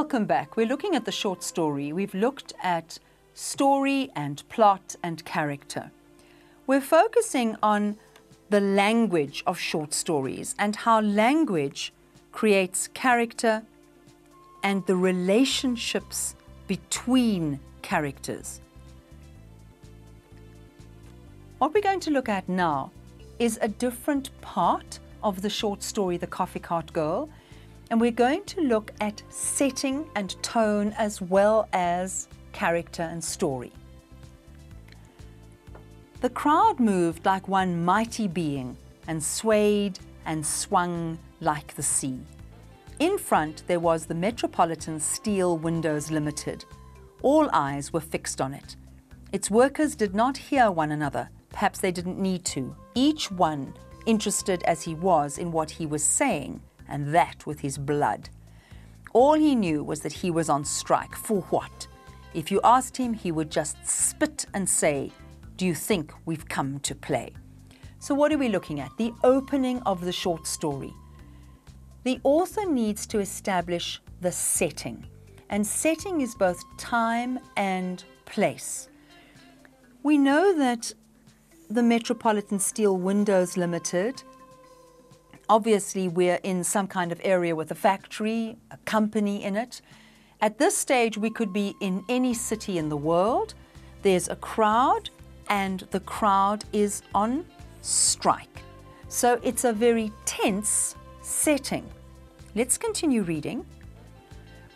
Welcome back. We're looking at the short story. We've looked at story and plot and character. We're focusing on the language of short stories and how language creates character and the relationships between characters. What we're going to look at now is a different part of the short story, The Coffee Cart Girl, and we're going to look at setting and tone as well as character and story. The crowd moved like one mighty being and swayed and swung like the sea. In front there was the Metropolitan Steel Windows Limited. All eyes were fixed on it. Its workers did not hear one another. Perhaps they didn't need to. Each one interested as he was in what he was saying, and that with his blood. All he knew was that he was on strike. For what? If you asked him, he would just spit and say, "Do you think we've come to play?" So what are we looking at? The opening of the short story. The author needs to establish the setting, and setting is both time and place. We know that the Metropolitan Steel Windows Limited, obviously we're in some kind of area with a factory, a company in it. At this stage we could be in any city in the world. There's a crowd and the crowd is on strike. So it's a very tense setting. Let's continue reading.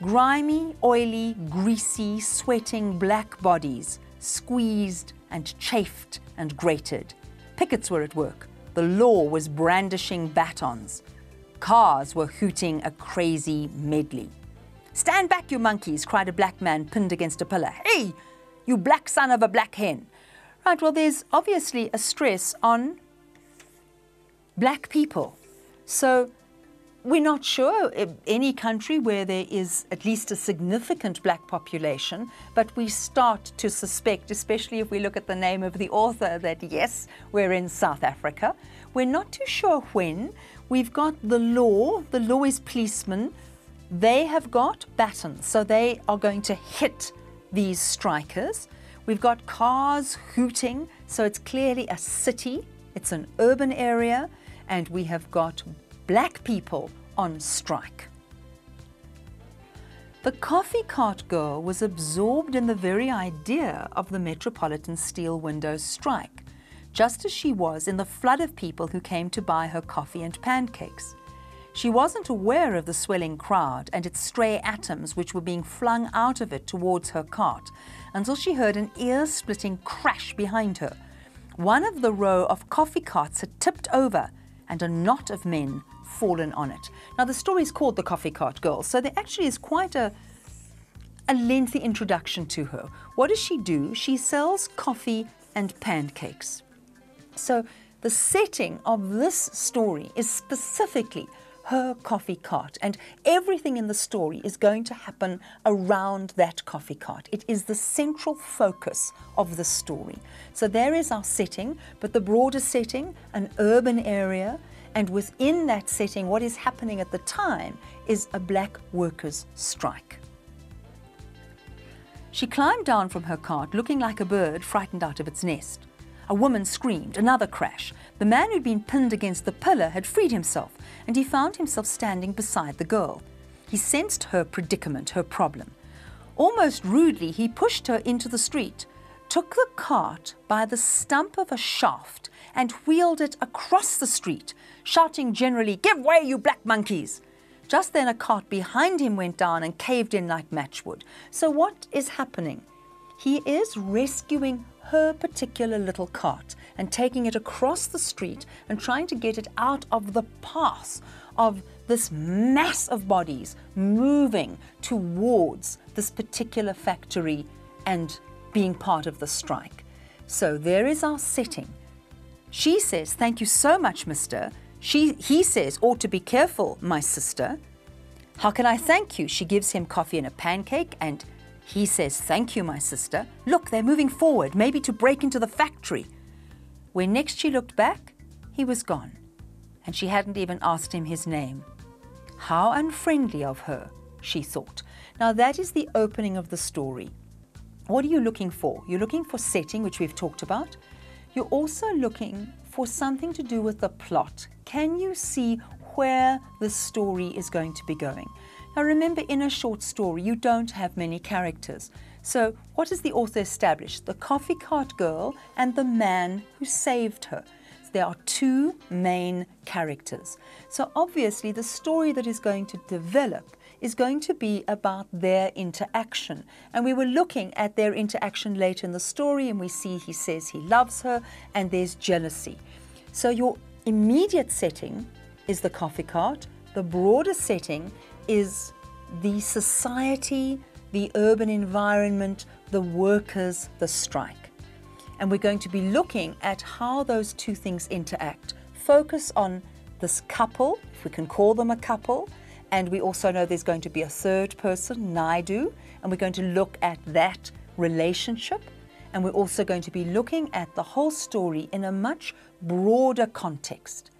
Grimy, oily, greasy, sweating black bodies squeezed and chafed and grated. Pickets were at work. The law was brandishing batons. Cars were hooting a crazy medley. "Stand back, you monkeys," cried a black man pinned against a pillar. "Hey, you black son of a black hen." Right, well, there's obviously a stress on black people. So we're not sure in any country where there is at least a significant black population, but we start to suspect, especially if we look at the name of the author, that yes, we're in South Africa. We're not too sure when. We've got the law is policemen. They have got batons, so they are going to hit these strikers. We've got cars hooting, so it's clearly a city, it's an urban area, and we have got black people on strike. The coffee cart girl was absorbed in the very idea of the Metropolitan Steel Windows strike, just as she was in the flood of people who came to buy her coffee and pancakes. She wasn't aware of the swelling crowd and its stray atoms which were being flung out of it towards her cart until she heard an ear-splitting crash behind her. One of the row of coffee carts had tipped over and a knot of men fallen on it. Now the story is called The Coffee Cart Girl, so there actually is quite a lengthy introduction to her. What does she do? She sells coffee and pancakes. So the setting of this story is specifically her coffee cart, and everything in the story is going to happen around that coffee cart. It is the central focus of the story. So there is our setting, but the broader setting, an urban area, and within that setting, what is happening at the time is a black workers' strike. She climbed down from her cart, looking like a bird frightened out of its nest. A woman screamed, another crash. The man who'd been pinned against the pillar had freed himself, and he found himself standing beside the girl. He sensed her predicament, her problem. Almost rudely, he pushed her into the street, took the cart by the stump of a shaft, and wheeled it across the street, shouting generally, "Give way, you black monkeys!" Just then a cart behind him went down and caved in like matchwood. So what is happening? He is rescuing her particular little cart and taking it across the street and trying to get it out of the path of this mass of bodies moving towards this particular factory and being part of the strike. So there is our setting. She says, "Thank you so much, mister." He says, "Ought to be careful, my sister." "How can I thank you?" She gives him coffee and a pancake, and he says, "Thank you, my sister. Look, they're moving forward, maybe to break into the factory." When next she looked back, he was gone, and she hadn't even asked him his name. How unfriendly of her she thought. Now that is the opening of the story. What are you looking for? You're looking for setting, which we've talked about. You're also looking for something to do with the plot. Can you see where the story is going to be going? Now remember, in a short story, you don't have many characters. So what does the author establish? The coffee cart girl and the man who saved her. There are two main characters. So obviously the story that is going to develop is going to be about their interaction. And we were looking at their interaction later in the story, and we see he says he loves her and there's jealousy. So your immediate setting is the coffee cart. The broader setting is the society, the urban environment, the workers, the strike. And we're going to be looking at how those two things interact. Focus on this couple, if we can call them a couple, and we also know there's going to be a third person, Naidu, and we're going to look at that relationship. And we're also going to be looking at the whole story in a much broader context.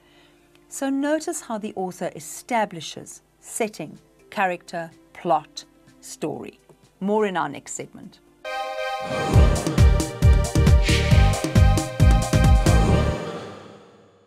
So notice how the author establishes setting, character, plot, story. More in our next segment.